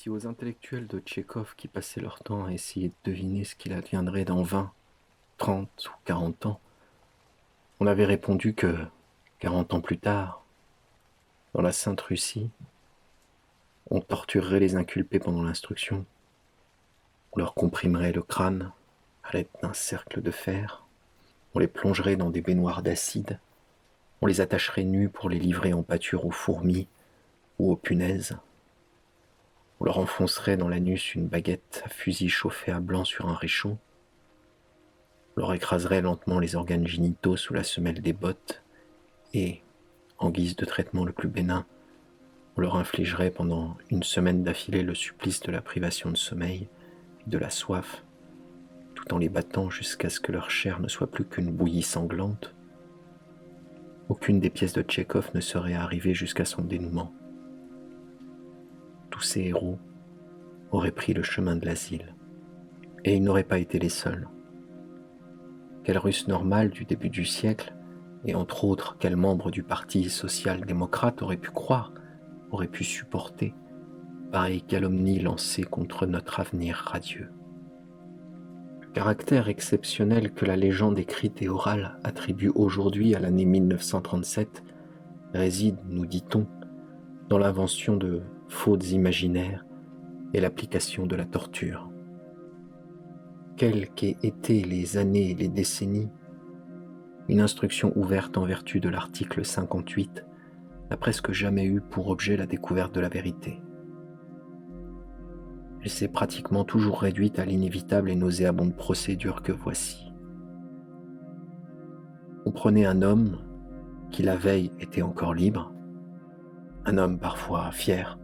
Si aux intellectuels de Tchekhov qui passaient leur temps à essayer de deviner ce qu'il adviendrait dans 20, 30 ou 40 ans, on avait répondu que, 40 ans plus tard, dans la Sainte Russie, on torturerait les inculpés pendant l'instruction, on leur comprimerait le crâne à l'aide d'un cercle de fer, on les plongerait dans des baignoires d'acide, on les attacherait nus pour les livrer en pâture aux fourmis ou aux punaises, on leur enfoncerait dans l'anus une baguette à fusil chauffée à blanc sur un réchaud, on leur écraserait lentement les organes génitaux sous la semelle des bottes et, en guise de traitement le plus bénin, on leur infligerait pendant une semaine d'affilée le supplice de la privation de sommeil et de la soif, tout en les battant jusqu'à ce que leur chair ne soit plus qu'une bouillie sanglante. Aucune des pièces de Tchekhov ne serait arrivée jusqu'à son dénouement. Tous ces héros auraient pris le chemin de l'asile, et ils n'auraient pas été les seuls. Quel Russe normal du début du siècle, et entre autres quel membre du Parti social-démocrate aurait pu croire, aurait pu supporter pareille calomnie lancée contre notre avenir radieux. Le caractère exceptionnel que la légende écrite et orale attribue aujourd'hui à l'année 1937 réside, nous dit-on, dans l'invention de fautes imaginaires et l'application de la torture. Quelles qu'aient été les années et les décennies, une instruction ouverte en vertu de l'article 58 n'a presque jamais eu pour objet la découverte de la vérité. Elle s'est pratiquement toujours réduite à l'inévitable et nauséabonde procédure que voici. On prenait un homme qui la veille était encore libre, un homme parfois fier,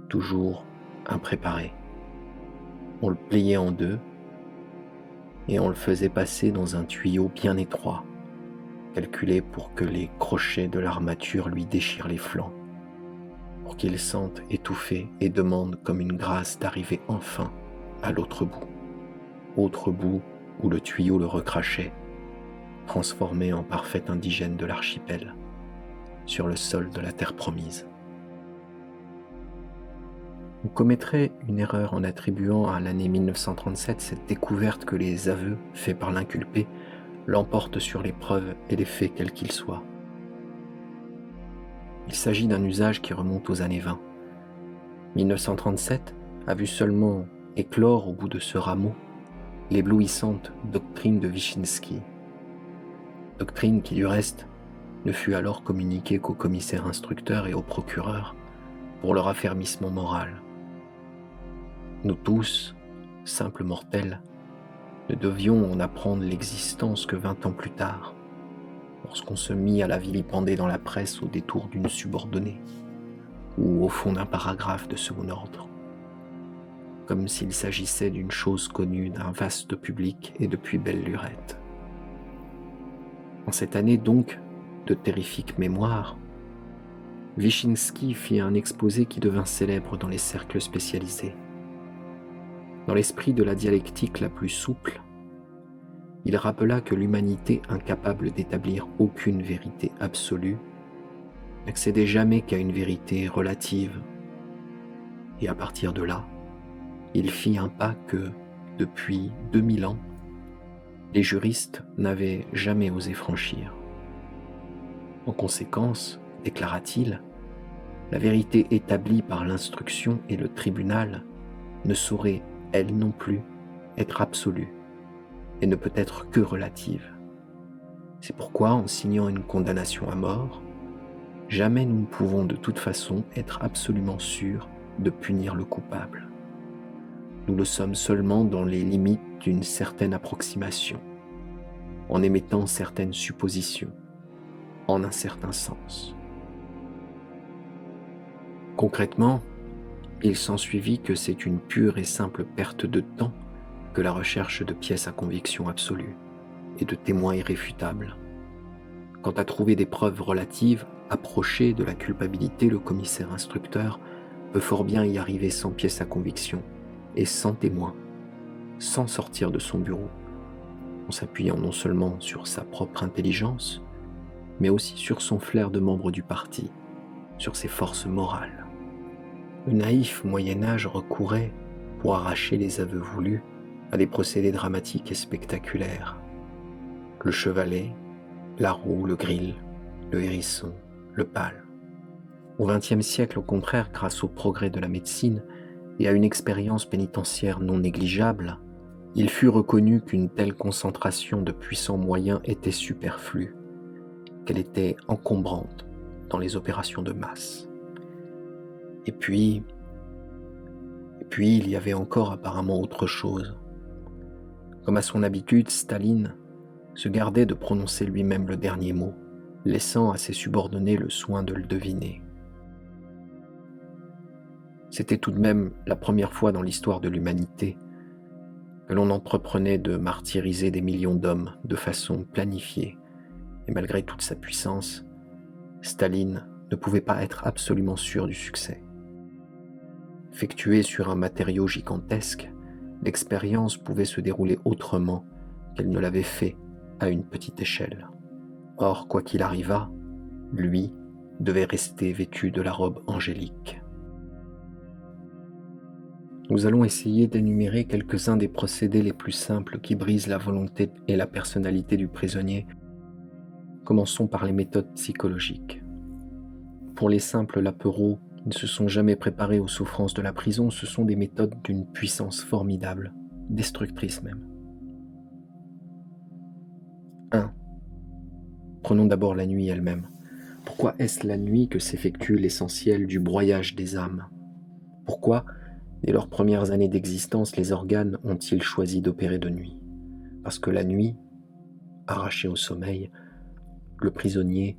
toujours impréparé. On le pliait en deux et on le faisait passer dans un tuyau bien étroit, calculé pour que les crochets de l'armature lui déchirent les flancs, pour qu'il sente étouffé et demande comme une grâce d'arriver enfin à l'autre bout où le tuyau le recrachait, transformé en parfait indigène de l'archipel, sur le sol de la terre promise. On commettrait une erreur en attribuant à l'année 1937 cette découverte que les aveux faits par l'inculpé l'emportent sur les preuves et les faits quels qu'ils soient. Il s'agit d'un usage qui remonte aux années 20. 1937 a vu seulement éclore au bout de ce rameau l'éblouissante doctrine de Wyszynski. Doctrine qui, du reste, ne fut alors communiquée qu'aux commissaires instructeurs et aux procureurs pour leur affermissement moral. Nous tous, simples mortels, ne devions en apprendre l'existence que 20 ans plus tard, lorsqu'on se mit à la vilipender dans la presse au détour d'une subordonnée, ou au fond d'un paragraphe de second ordre, comme s'il s'agissait d'une chose connue d'un vaste public et depuis belle lurette. En cette année donc de terrifique mémoire, Wyszynski fit un exposé qui devint célèbre dans les cercles spécialisés. Dans l'esprit de la dialectique la plus souple, il rappela que l'humanité incapable d'établir aucune vérité absolue n'accédait jamais qu'à une vérité relative. Et à partir de là, il fit un pas que, depuis 2000 ans, les juristes n'avaient jamais osé franchir. En conséquence, déclara-t-il, la vérité établie par l'instruction et le tribunal ne saurait, elle non plus, être absolue et ne peut être que relative. C'est pourquoi, en signant une condamnation à mort, jamais nous ne pouvons de toute façon être absolument sûrs de punir le coupable. Nous le sommes seulement dans les limites d'une certaine approximation, en émettant certaines suppositions, en un certain sens. Concrètement, il s'ensuivit que c'est une pure et simple perte de temps que la recherche de pièces à conviction absolue et de témoins irréfutables. Quant à trouver des preuves relatives, approchées de la culpabilité, le commissaire instructeur peut fort bien y arriver sans pièces à conviction et sans témoins, sans sortir de son bureau, en s'appuyant non seulement sur sa propre intelligence, mais aussi sur son flair de membre du parti, sur ses forces morales. Le naïf Moyen-Âge recourait, pour arracher les aveux voulus, à des procédés dramatiques et spectaculaires. Le chevalet, la roue, le grill, le hérisson, le pal. Au XXe siècle, au contraire, grâce au progrès de la médecine et à une expérience pénitentiaire non négligeable, il fut reconnu qu'une telle concentration de puissants moyens était superflue, qu'elle était encombrante dans les opérations de masse. Et puis, il y avait encore apparemment autre chose. Comme à son habitude, Staline se gardait de prononcer lui-même le dernier mot, laissant à ses subordonnés le soin de le deviner. C'était tout de même la première fois dans l'histoire de l'humanité que l'on entreprenait de martyriser des millions d'hommes de façon planifiée, et malgré toute sa puissance, Staline ne pouvait pas être absolument sûr du succès. Effectuée sur un matériau gigantesque, l'expérience pouvait se dérouler autrement qu'elle ne l'avait fait à une petite échelle. Or, quoi qu'il arrivât, lui devait rester vêtu de la robe angélique. Nous allons essayer d'énumérer quelques-uns des procédés les plus simples qui brisent la volonté et la personnalité du prisonnier. Commençons par les méthodes psychologiques. Pour les simples lapereaux qui ne se sont jamais préparés aux souffrances de la prison, ce sont des méthodes d'une puissance formidable, destructrice même. 1. Prenons d'abord la nuit elle-même. Pourquoi est-ce la nuit que s'effectue l'essentiel du broyage des âmes ? Pourquoi, dès leurs premières années d'existence, les organes ont-ils choisi d'opérer de nuit ? Parce que la nuit, arraché au sommeil, le prisonnier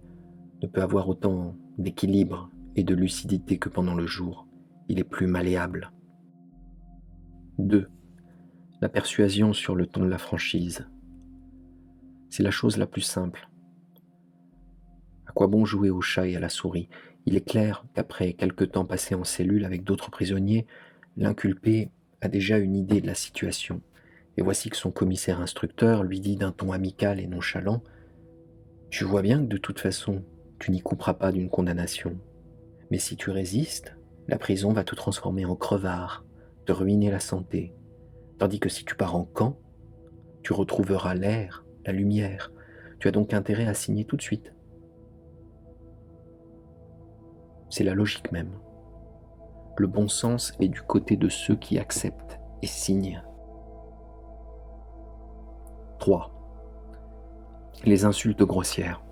ne peut avoir autant d'équilibre et de lucidité que pendant le jour. Il est plus malléable. 2. La persuasion sur le ton de la franchise. C'est la chose la plus simple. À quoi bon jouer au chat et à la souris ? Il est clair qu'après quelque temps passé en cellule avec d'autres prisonniers, l'inculpé a déjà une idée de la situation. Et voici que son commissaire instructeur lui dit d'un ton amical et nonchalant : « Tu vois bien que de toute façon, tu n'y couperas pas d'une condamnation. Mais si tu résistes, la prison va te transformer en crevard, te ruiner la santé. Tandis que si tu pars en camp, tu retrouveras l'air, la lumière. Tu as donc intérêt à signer tout de suite. » C'est la logique même. Le bon sens est du côté de ceux qui acceptent et signent. 3. Les insultes grossières.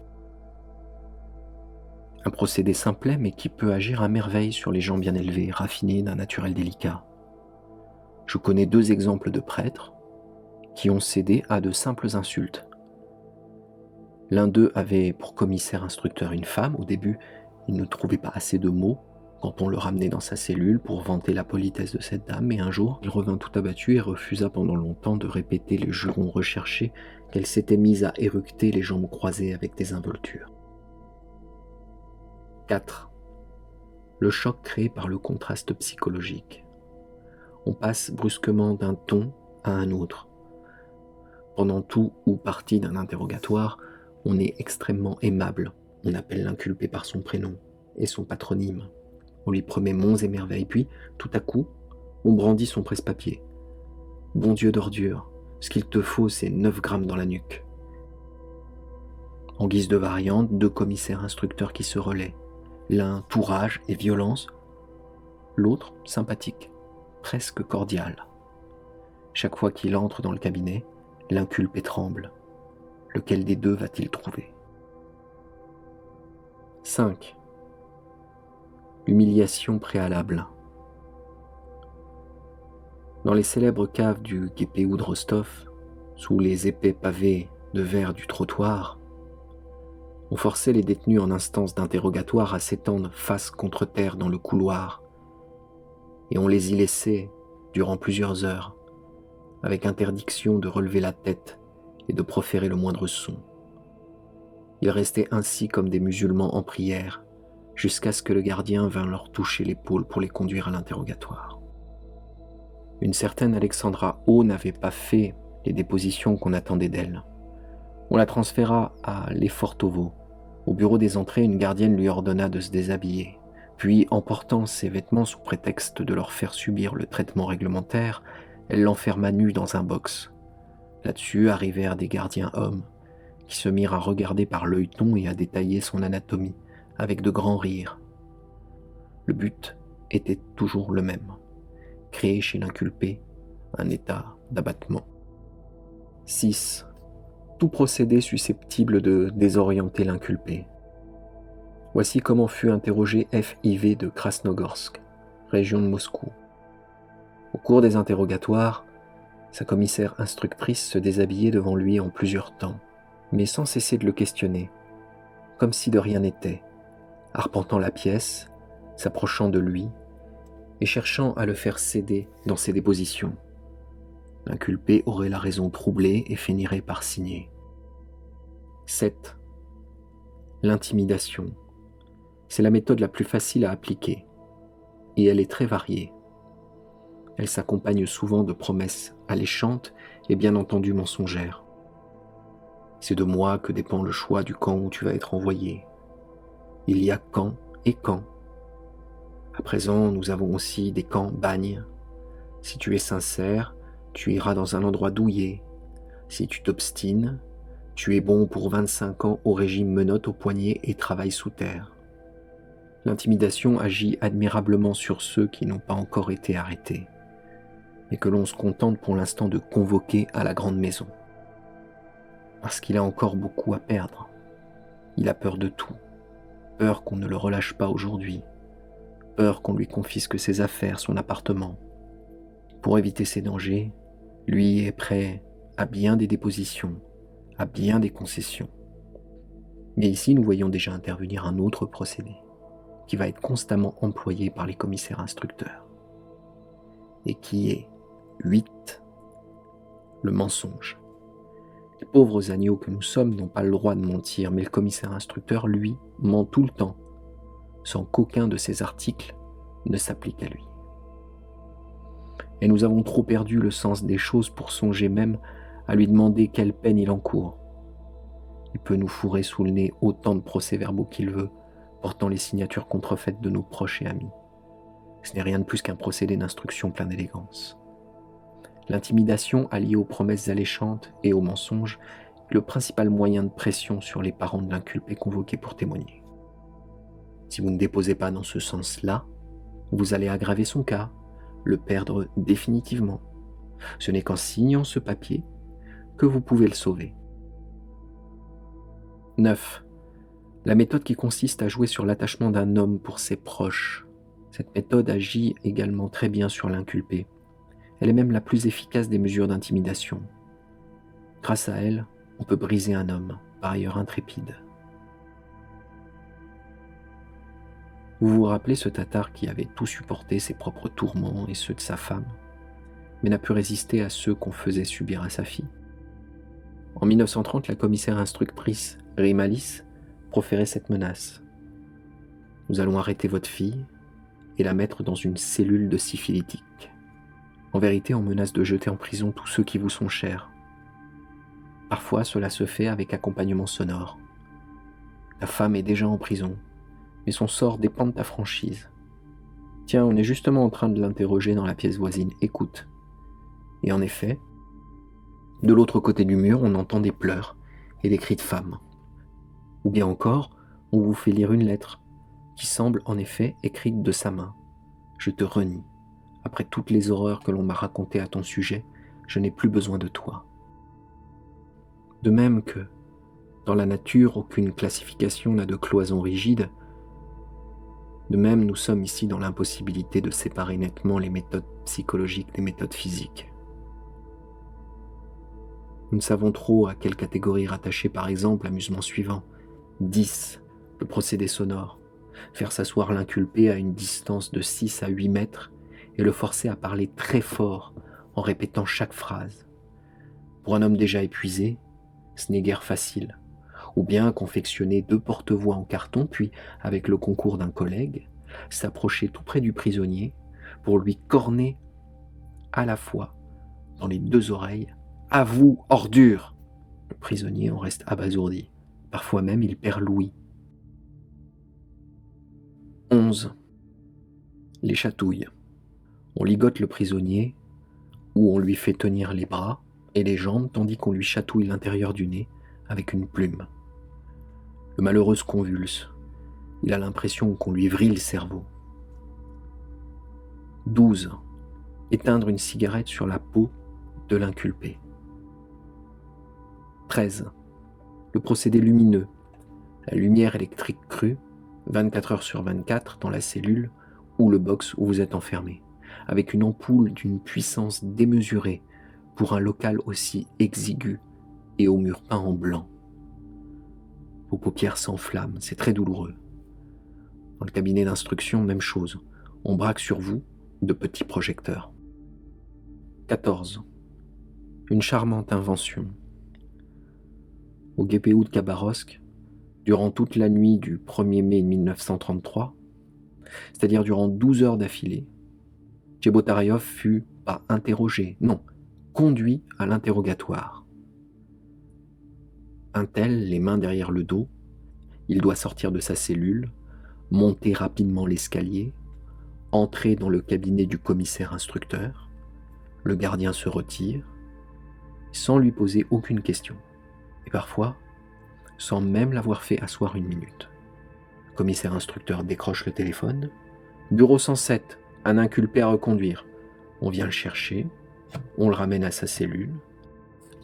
Un procédé simplet mais qui peut agir à merveille sur les gens bien élevés, raffinés d'un naturel délicat. Je connais 2 exemples de prêtres qui ont cédé à de simples insultes. L'un d'eux avait pour commissaire instructeur une femme. Au début, il ne trouvait pas assez de mots quand on le ramenait dans sa cellule pour vanter la politesse de cette dame, mais un jour, il revint tout abattu et refusa pendant longtemps de répéter les jurons recherchés qu'elle s'était mise à éructer les jambes croisées avec des involtures. 4. Le choc créé par le contraste psychologique. On passe brusquement d'un ton à un autre. Pendant tout ou partie d'un interrogatoire, on est extrêmement aimable. On appelle l'inculpé par son prénom et son patronyme. On lui promet monts et merveilles, puis, tout à coup, on brandit son presse-papier. Bon Dieu d'ordure, ce qu'il te faut, c'est 9 grammes dans la nuque. En guise de variante, 2 commissaires instructeurs qui se relaient. L'un tout rage et violence, l'autre sympathique, presque cordial. Chaque fois qu'il entre dans le cabinet, l'inculpé tremble. Lequel des 2 va-t-il trouver ? 5. L'humiliation préalable. Dans les célèbres caves du GPU de Rostov, sous les épais pavés de verre du trottoir, on forçait les détenus en instance d'interrogatoire à s'étendre face contre terre dans le couloir, et on les y laissait durant plusieurs heures, avec interdiction de relever la tête et de proférer le moindre son. Ils restaient ainsi comme des musulmans en prière, jusqu'à ce que le gardien vînt leur toucher l'épaule pour les conduire à l'interrogatoire. Une certaine Alexandra O n'avait pas fait les dépositions qu'on attendait d'elle. On la transféra à Lefortovo. Au bureau des entrées, une gardienne lui ordonna de se déshabiller. Puis, emportant ses vêtements sous prétexte de leur faire subir le traitement réglementaire, elle l'enferma nu dans un box. Là-dessus arrivèrent des gardiens hommes, qui se mirent à regarder par l'œilleton et à détailler son anatomie, avec de grands rires. Le but était toujours le même, créer chez l'inculpé un état d'abattement. 6. Tout procédé susceptible de désorienter l'inculpé. Voici comment fut interrogé F.I.V. de Krasnogorsk, région de Moscou. Au cours des interrogatoires, sa commissaire instructrice se déshabillait devant lui en plusieurs temps, mais sans cesser de le questionner, comme si de rien n'était, arpentant la pièce, s'approchant de lui et cherchant à le faire céder dans ses dépositions. L'inculpé aurait la raison troublée et finirait par signer. 7. L'intimidation. C'est la méthode la plus facile à appliquer, et elle est très variée. Elle s'accompagne souvent de promesses alléchantes et bien entendu mensongères. C'est de moi que dépend le choix du camp où tu vas être envoyé. Il y a camp et camp. À présent, nous avons aussi des camps bagnes. Si tu es sincère, tu iras dans un endroit douillet. Si tu t'obstines, tu es bon pour 25 ans au régime menottes au poignet et travail sous terre. L'intimidation agit admirablement sur ceux qui n'ont pas encore été arrêtés, et que l'on se contente pour l'instant de convoquer à la grande maison. Parce qu'il a encore beaucoup à perdre. Il a peur de tout. Peur qu'on ne le relâche pas aujourd'hui. Peur qu'on lui confisque ses affaires, son appartement. Pour éviter ces dangers, lui est prêt à bien des dépositions, à bien des concessions. Mais ici, nous voyons déjà intervenir un autre procédé, qui va être constamment employé par les commissaires instructeurs, et qui est 8. Le mensonge. Les pauvres agneaux que nous sommes n'ont pas le droit de mentir, mais le commissaire instructeur, lui, ment tout le temps, sans qu'aucun de ses articles ne s'applique à lui. Et nous avons trop perdu le sens des choses pour songer même à lui demander quelle peine il encourt. Il peut nous fourrer sous le nez autant de procès-verbaux qu'il veut, portant les signatures contrefaites de nos proches et amis. Ce n'est rien de plus qu'un procédé d'instruction plein d'élégance. L'intimidation, alliée aux promesses alléchantes et aux mensonges, est le principal moyen de pression sur les parents de l'inculpé convoqué pour témoigner. Si vous ne déposez pas dans ce sens-là, vous allez aggraver son cas, le perdre définitivement. Ce n'est qu'en signant ce papier que vous pouvez le sauver. 9. La méthode qui consiste à jouer sur l'attachement d'un homme pour ses proches. Cette méthode agit également très bien sur l'inculpé. Elle est même la plus efficace des mesures d'intimidation. Grâce à elle, on peut briser un homme, par ailleurs intrépide. Vous vous rappelez ce Tatar qui avait tout supporté, ses propres tourments et ceux de sa femme, mais n'a pu résister à ceux qu'on faisait subir à sa fille. En 1930, la commissaire instructrice Rimalis proférait cette menace. Nous allons arrêter votre fille et la mettre dans une cellule de syphilitique. En vérité, on menace de jeter en prison tous ceux qui vous sont chers. Parfois, cela se fait avec accompagnement sonore. Ta femme est déjà en prison, mais son sort dépend de ta franchise. Tiens, on est justement en train de l'interroger dans la pièce voisine, écoute. Et en effet, de l'autre côté du mur, on entend des pleurs et des cris de femmes. Ou bien encore, on vous fait lire une lettre, qui semble en effet écrite de sa main. Je te renie. Après toutes les horreurs que l'on m'a racontées à ton sujet, je n'ai plus besoin de toi. De même que, dans la nature, aucune classification n'a de cloison rigide, de même nous sommes ici dans l'impossibilité de séparer nettement les méthodes psychologiques des méthodes physiques. Nous ne savons trop à quelle catégorie rattacher par exemple l'amusement suivant. 10. Le procédé sonore. Faire s'asseoir l'inculpé à une distance de 6 à 8 mètres et le forcer à parler très fort en répétant chaque phrase. Pour un homme déjà épuisé, ce n'est guère facile. Ou bien confectionner 2 porte-voix en carton, puis, avec le concours d'un collègue, s'approcher tout près du prisonnier pour lui corner à la fois dans les 2 oreilles « À vous, ordure !» Le prisonnier en reste abasourdi. Parfois même, il perd l'ouïe. 11. les chatouille. On ligote le prisonnier ou on lui fait tenir les bras et les jambes tandis qu'on lui chatouille l'intérieur du nez avec une plume. Le malheureux se convulse. Il a l'impression qu'on lui vrille le cerveau. 12. Éteindre une cigarette sur la peau de l'inculpé. 13. Le procédé lumineux. La lumière électrique crue, 24 heures sur 24 dans la cellule ou le box où vous êtes enfermé, avec une ampoule d'une puissance démesurée pour un local aussi exigu et aux murs peints en blanc. Vos paupières s'enflamment, c'est très douloureux. Dans le cabinet d'instruction, même chose. On braque sur vous de petits projecteurs. 14. Une charmante invention. Au GPU de Khabarovsk, durant toute la nuit du 1er mai 1933, c'est-à-dire durant 12 heures d'affilée, Chebotaryov fut pas interrogé, non, conduit à l'interrogatoire. Un tel, les mains derrière le dos, il doit sortir de sa cellule, monter rapidement l'escalier, entrer dans le cabinet du commissaire instructeur, le gardien se retire, sans lui poser aucune question, et parfois sans même l'avoir fait asseoir une minute. Le commissaire instructeur décroche le téléphone. Bureau 107, un inculpé à reconduire. On vient le chercher, on le ramène à sa cellule.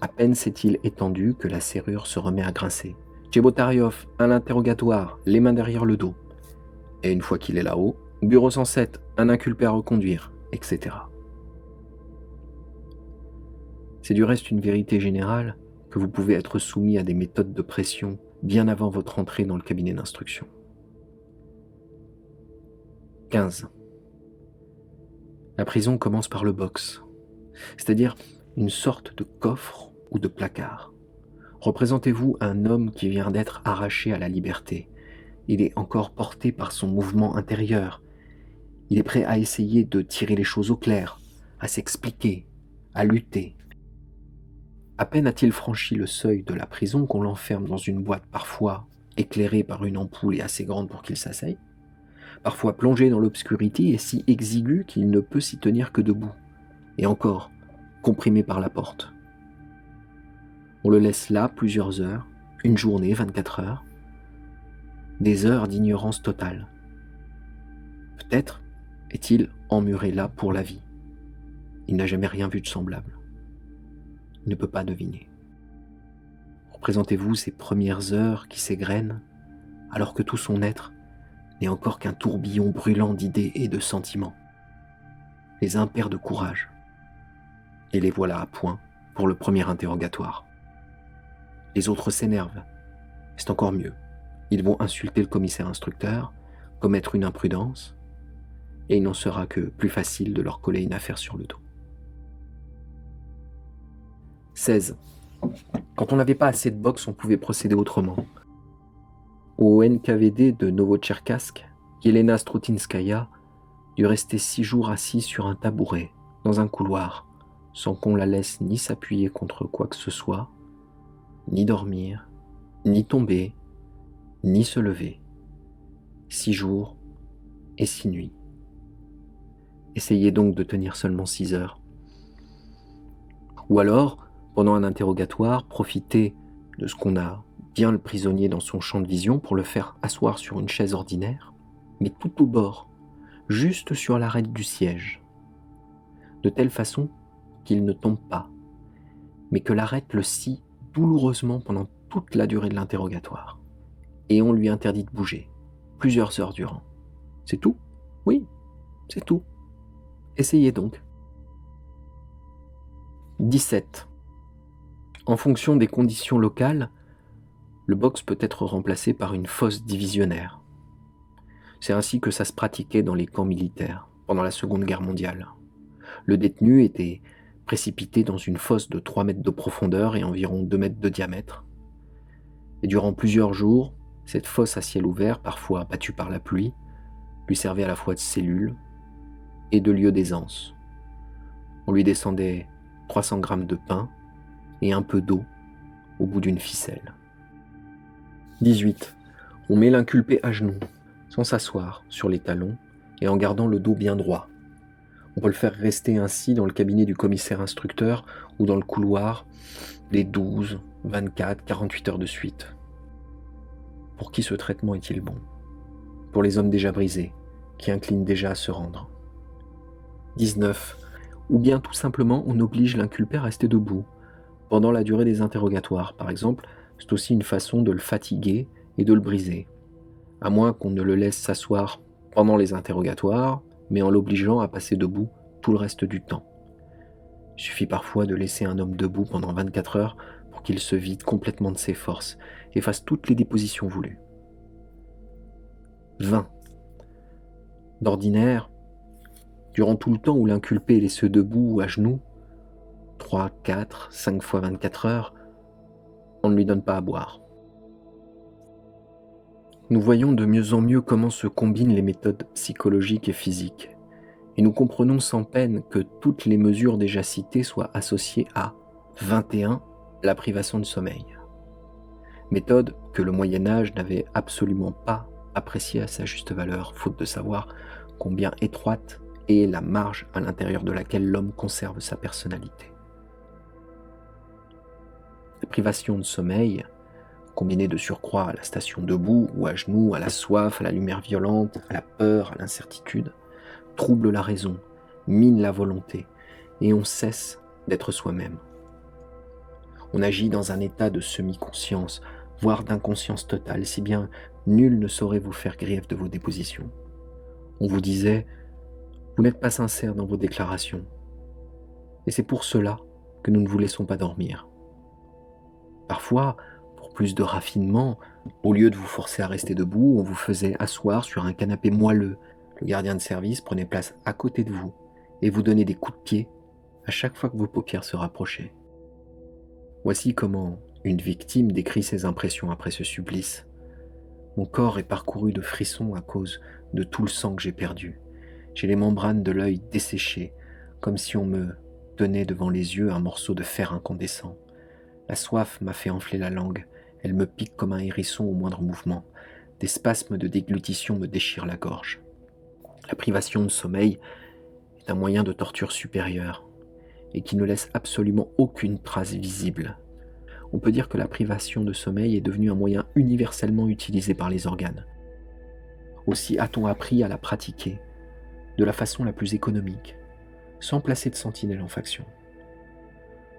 À peine s'est-il étendu que la serrure se remet à grincer. Chebotaryov, à l'interrogatoire, les mains derrière le dos. Et une fois qu'il est là-haut, Bureau 107, un inculpé à reconduire, etc. C'est du reste une vérité générale que vous pouvez être soumis à des méthodes de pression bien avant votre entrée dans le cabinet d'instruction. 15. La prison commence par le box, c'est-à-dire une sorte de coffre ou de placard. Représentez-vous un homme qui vient d'être arraché à la liberté. Il est encore porté par son mouvement intérieur. Il est prêt à essayer de tirer les choses au clair, à s'expliquer, à lutter. À peine a-t-il franchi le seuil de la prison qu'on l'enferme dans une boîte parfois éclairée par une ampoule et assez grande pour qu'il s'asseye, parfois plongé dans l'obscurité et si exigu qu'il ne peut s'y tenir que debout, et encore comprimé par la porte. On le laisse là plusieurs heures, une journée, 24 heures, des heures d'ignorance totale. Peut-être est-il emmuré là pour la vie. Il n'a jamais rien vu de semblable. Il ne peut pas deviner. Représentez-vous ces premières heures qui s'égrènent, alors que tout son être n'est encore qu'un tourbillon brûlant d'idées et de sentiments. Les uns perdent courage. Et les voilà à point pour le premier interrogatoire. Les autres s'énervent. C'est encore mieux. Ils vont insulter le commissaire instructeur, commettre une imprudence, et il n'en sera que plus facile de leur coller une affaire sur le dos. 16. Quand on n'avait pas assez de box, on pouvait procéder autrement. Au NKVD de Novotcherkassk, Yelena Strutinskaya dut rester 6 jours assise sur un tabouret, dans un couloir, sans qu'on la laisse ni s'appuyer contre quoi que ce soit, ni dormir, ni tomber, ni se lever. 6 jours et 6 nuits. Essayez donc de tenir seulement 6 heures. Ou alors, pendant un interrogatoire, profitez de ce qu'on a bien le prisonnier dans son champ de vision pour le faire asseoir sur une chaise ordinaire, mais tout au bord, juste sur l'arête du siège, de telle façon qu'il ne tombe pas, mais que l'arête le scie douloureusement pendant toute la durée de l'interrogatoire. Et on lui interdit de bouger, plusieurs heures durant. C'est tout ? Oui, c'est tout. Essayez donc. 17. En fonction des conditions locales, le box peut être remplacé par une fosse divisionnaire. C'est ainsi que ça se pratiquait dans les camps militaires pendant la Seconde Guerre mondiale. Le détenu était précipité dans une fosse de 3 mètres de profondeur et environ 2 mètres de diamètre. Et durant plusieurs jours, cette fosse à ciel ouvert, parfois battue par la pluie, lui servait à la fois de cellule et de lieu d'aisance. On lui descendait 300 grammes de pain et un peu d'eau au bout d'une ficelle. 18. On met l'inculpé à genoux, sans s'asseoir sur les talons, et en gardant le dos bien droit. On peut le faire rester ainsi dans le cabinet du commissaire instructeur ou dans le couloir des 12, 24, 48 heures de suite. Pour qui ce traitement est-il bon ? Pour les hommes déjà brisés, qui inclinent déjà à se rendre. 19. Ou bien tout simplement on oblige l'inculpé à rester debout pendant la durée des interrogatoires. Par exemple, c'est aussi une façon de le fatiguer et de le briser. À moins qu'on ne le laisse s'asseoir pendant les interrogatoires, mais en l'obligeant à passer debout tout le reste du temps. Il suffit parfois de laisser un homme debout pendant 24 heures pour qu'il se vide complètement de ses forces et fasse toutes les dépositions voulues. 20. D'ordinaire, durant tout le temps où l'inculpé est laissé debout ou à genoux, 3, 4, 5 fois 24 heures, on ne lui donne pas à boire. Nous voyons de mieux en mieux comment se combinent les méthodes psychologiques et physiques, et nous comprenons sans peine que toutes les mesures déjà citées soient associées à 21, la privation de sommeil. Méthode que le Moyen-Âge n'avait absolument pas appréciée à sa juste valeur, faute de savoir combien étroite est la marge à l'intérieur de laquelle l'homme conserve sa personnalité. La privation de sommeil, combinée de surcroît à la station debout ou à genoux, à la soif, à la lumière violente, à la peur, à l'incertitude, trouble la raison, mine la volonté, et on cesse d'être soi-même. On agit dans un état de semi-conscience, voire d'inconscience totale, si bien nul ne saurait vous faire grief de vos dépositions. On vous disait « Vous n'êtes pas sincère dans vos déclarations ». Et c'est pour cela que nous ne vous laissons pas dormir. Parfois, pour plus de raffinement, au lieu de vous forcer à rester debout, on vous faisait asseoir sur un canapé moelleux. Le gardien de service prenait place à côté de vous et vous donnait des coups de pied à chaque fois que vos paupières se rapprochaient. Voici comment une victime décrit ses impressions après ce supplice. Mon corps est parcouru de frissons à cause de tout le sang que j'ai perdu. J'ai les membranes de l'œil desséchées, comme si on me tenait devant les yeux un morceau de fer incandescent. La soif m'a fait enfler la langue, elle me pique comme un hérisson au moindre mouvement. Des spasmes de déglutition me déchirent la gorge. La privation de sommeil est un moyen de torture supérieur et qui ne laisse absolument aucune trace visible. On peut dire que la privation de sommeil est devenue un moyen universellement utilisé par les organes. Aussi a-t-on appris à la pratiquer de la façon la plus économique, sans placer de sentinelle en faction.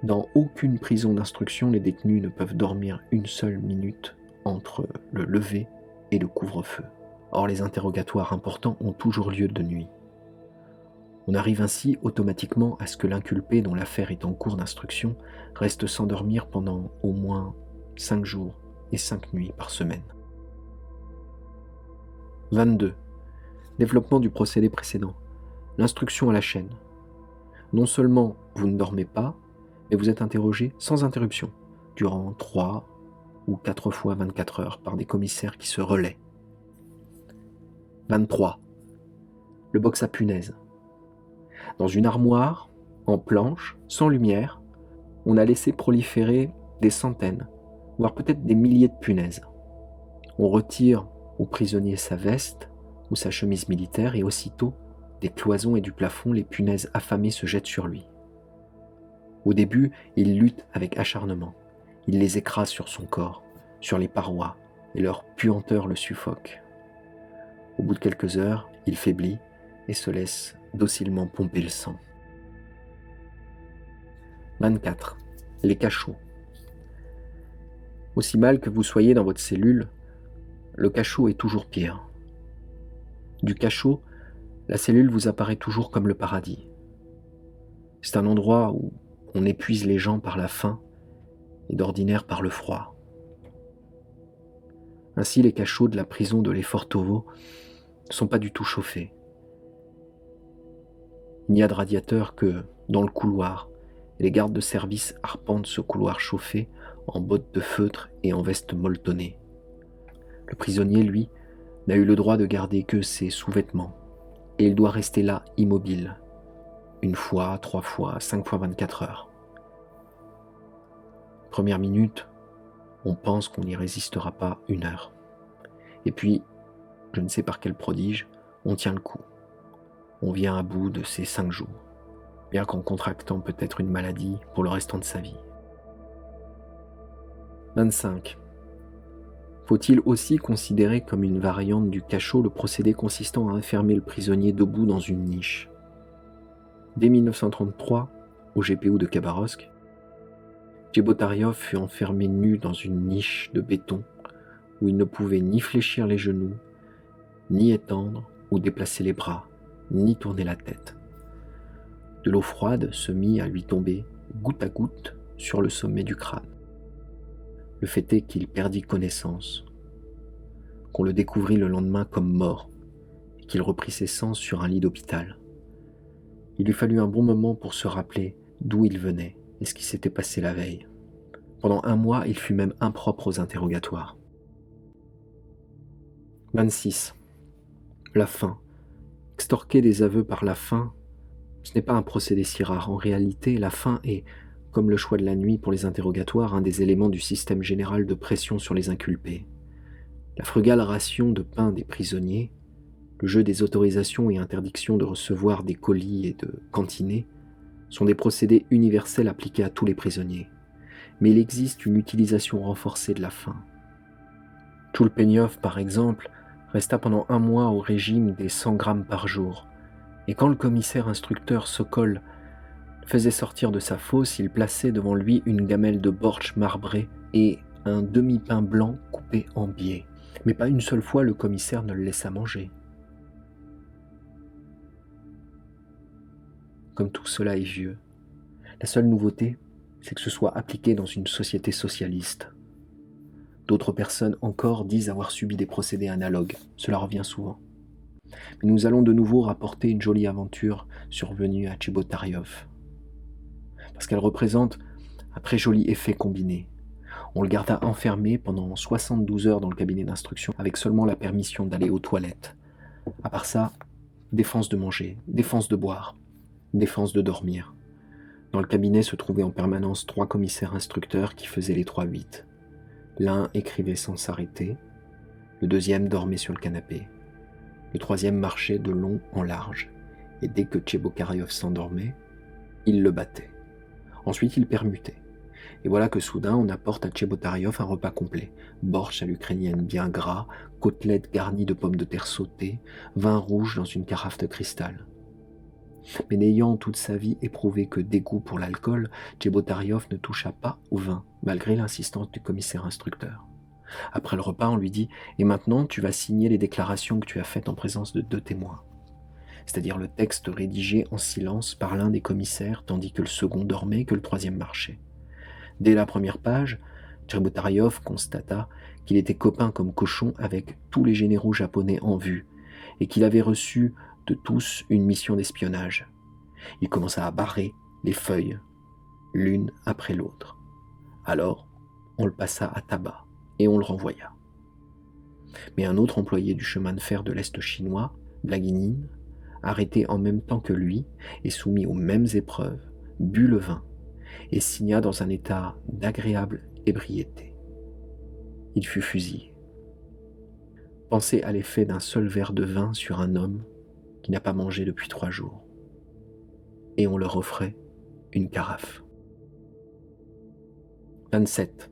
Dans aucune prison d'instruction, les détenus ne peuvent dormir une seule minute entre le lever et le couvre-feu. Or, les interrogatoires importants ont toujours lieu de nuit. On arrive ainsi automatiquement à ce que l'inculpé dont l'affaire est en cours d'instruction reste sans dormir pendant au moins 5 jours et 5 nuits par semaine. 22. Développement du procédé précédent. L'instruction à la chaîne. Non seulement vous ne dormez pas, mais vous êtes interrogé sans interruption, durant 3 ou 4 fois 24 heures par des commissaires qui se relaient. 23. Le box à punaises. Dans une armoire, en planche, sans lumière, on a laissé proliférer des centaines, voire peut-être des milliers de punaises. On retire au prisonnier sa veste ou sa chemise militaire et aussitôt, des cloisons et du plafond, les punaises affamées se jettent sur lui. Au début, il lutte avec acharnement. Il les écrase sur son corps, sur les parois, et leur puanteur le suffoque. Au bout de quelques heures, il faiblit et se laisse docilement pomper le sang. 24. Les cachots. Aussi mal que vous soyez dans votre cellule, le cachot est toujours pire. Du cachot, la cellule vous apparaît toujours comme le paradis. C'est un endroit où on épuise les gens par la faim et d'ordinaire par le froid. Ainsi, les cachots de la prison de Lefortovo ne sont pas du tout chauffés. Il n'y a de radiateur que dans le couloir, et les gardes de service arpentent ce couloir chauffé en bottes de feutre et en veste molletonnée. Le prisonnier, lui, n'a eu le droit de garder que ses sous-vêtements, et il doit rester là immobile, 1 fois, 3 fois, 5 fois 24 heures. Première minute, on pense qu'on n'y résistera pas 1 heure. Et puis, je ne sais par quel prodige, on tient le coup. on vient à bout de ces 5 jours, bien qu'en contractant peut-être une maladie pour le restant de sa vie. 25. Faut-il aussi considérer comme une variante du cachot le procédé consistant à enfermer le prisonnier debout dans une niche? Dès 1933, au GPU de Khabarovsk, Chebotaryov fut enfermé nu dans une niche de béton où il ne pouvait ni fléchir les genoux, ni étendre ou déplacer les bras, ni tourner la tête. De l'eau froide se mit à lui tomber, goutte à goutte, sur le sommet du crâne. Le fait est qu'il perdit connaissance, qu'on le découvrit le lendemain comme mort, et qu'il reprit ses sens sur un lit d'hôpital. Il lui fallut un bon moment pour se rappeler d'où il venait et ce qui s'était passé la veille. Pendant 1 mois, il fut même impropre aux interrogatoires. 26. La faim. Extorquer des aveux par la faim, ce n'est pas un procédé si rare. En réalité, la faim est, comme le choix de la nuit pour les interrogatoires, un des éléments du système général de pression sur les inculpés. La frugale ration de pain des prisonniers, le jeu des autorisations et interdictions de recevoir des colis et de cantiner sont des procédés universels appliqués à tous les prisonniers. Mais il existe une utilisation renforcée de la faim. Toulpenyov, par exemple, resta pendant 1 mois au régime des 100 grammes par jour, et quand le commissaire instructeur Sokol le faisait sortir de sa fosse, il plaçait devant lui une gamelle de bortsch marbré et un demi-pain blanc coupé en biais. Mais pas une seule fois le commissaire ne le laissa manger. Comme tout cela est vieux, la seule nouveauté, c'est que ce soit appliqué dans une société socialiste. D'autres personnes encore disent avoir subi des procédés analogues, cela revient souvent. Mais nous allons de nouveau rapporter une jolie aventure survenue à Chebotaryov. Parce qu'elle représente un très joli effet combiné. On le garda enfermé pendant 72 heures dans le cabinet d'instruction avec seulement la permission d'aller aux toilettes. À part ça, défense de manger, défense de boire, défense de dormir. Dans le cabinet se trouvaient en permanence 3 commissaires instructeurs qui faisaient les 3-8. L'un écrivait sans s'arrêter, le deuxième dormait sur le canapé, le troisième marchait de long en large, et dès que Chebotaryov s'endormait, il le battait. Ensuite, il permutait. Et voilà que soudain, on apporte à Chebotaryov un repas complet. Bortsch à l'ukrainienne bien gras, côtelettes garnies de pommes de terre sautées, vin rouge dans une carafe de cristal. Mais n'ayant toute sa vie éprouvé que dégoût pour l'alcool, Chebotaryov ne toucha pas au vin, malgré l'insistance du commissaire instructeur. Après le repas, on lui dit « Et maintenant, tu vas signer les déclarations que tu as faites en présence de 2 témoins. » C'est-à-dire le texte rédigé en silence par l'un des commissaires, tandis que le second dormait et que le troisième marchait. Dès la première page, Chebotaryov constata qu'il était copain comme cochon avec tous les généraux japonais en vue et qu'il avait reçu de tous une mission d'espionnage. Il commença à barrer les feuilles, l'une après l'autre. Alors, on le passa à tabac et on le renvoya. Mais un autre employé du chemin de fer de l'Est chinois, Blaguinin, arrêté en même temps que lui et soumis aux mêmes épreuves, but le vin et signa dans un état d'agréable ébriété. Il fut fusillé. Pensez à l'effet d'un seul verre de vin sur un homme qui n'a pas mangé depuis 3 jours. Et on leur offrait une carafe. 27.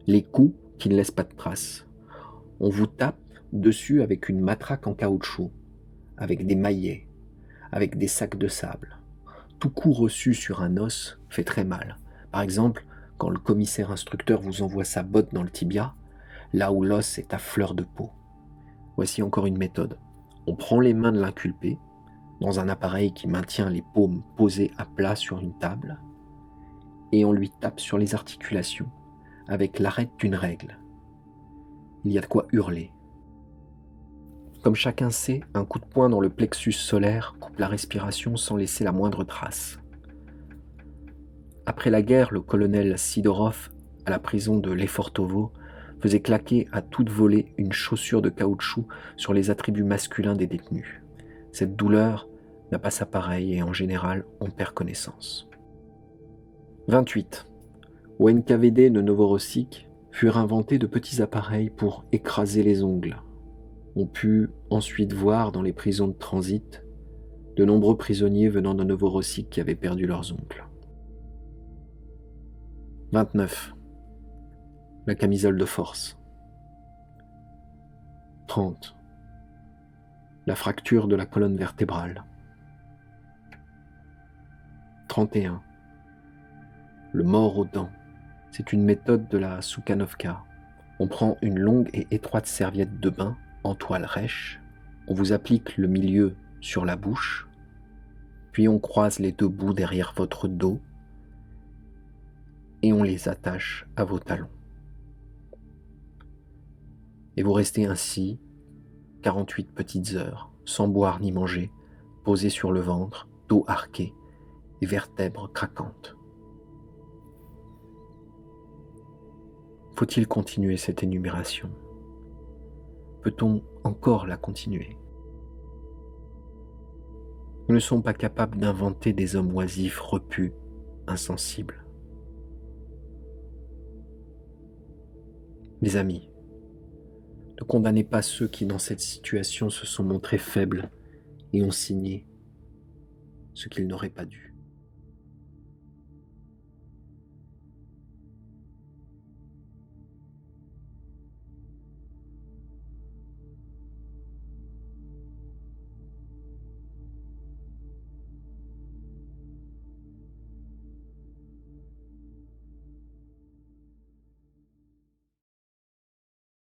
Les coups qui ne laissent pas de traces. On vous tape dessus avec une matraque en caoutchouc, avec des maillets, avec des sacs de sable. Tout coup reçu sur un os fait très mal. Par exemple, quand le commissaire instructeur vous envoie sa botte dans le tibia, là où l'os est à fleur de peau. Voici encore une méthode. On prend les mains de l'inculpé, dans un appareil qui maintient les paumes posées à plat sur une table, et on lui tape sur les articulations avec l'arête d'une règle. Il y a de quoi hurler. Comme chacun sait, un coup de poing dans le plexus solaire coupe la respiration sans laisser la moindre trace. Après la guerre, le colonel Sidorov, à la prison de Lefortovo, faisait claquer à toute volée une chaussure de caoutchouc sur les attributs masculins des détenus. Cette douleur n'a pas sa pareille et en général, on perd connaissance. 28. Au NKVD de Novorossiysk furent inventés de petits appareils pour écraser les ongles. On put ensuite voir dans les prisons de transit de nombreux prisonniers venant de Novorossisk qui avaient perdu leurs oncles. 29. La camisole de force. 30. La fracture de la colonne vertébrale. 31. Le mort aux dents. C'est une méthode de la Soukhanovka. On prend une longue et étroite serviette de bain en toile rêche, on vous applique le milieu sur la bouche, puis on croise les deux bouts derrière votre dos et on les attache à vos talons. Et vous restez ainsi 48 petites heures, sans boire ni manger, posé sur le ventre, dos arqué et vertèbres craquantes. Faut-il continuer cette énumération ? Peut-on encore la continuer ? Nous ne sommes pas capables d'inventer des hommes oisifs, repus, insensibles. Mes amis, ne condamnez pas ceux qui dans cette situation se sont montrés faibles et ont signé ce qu'ils n'auraient pas dû.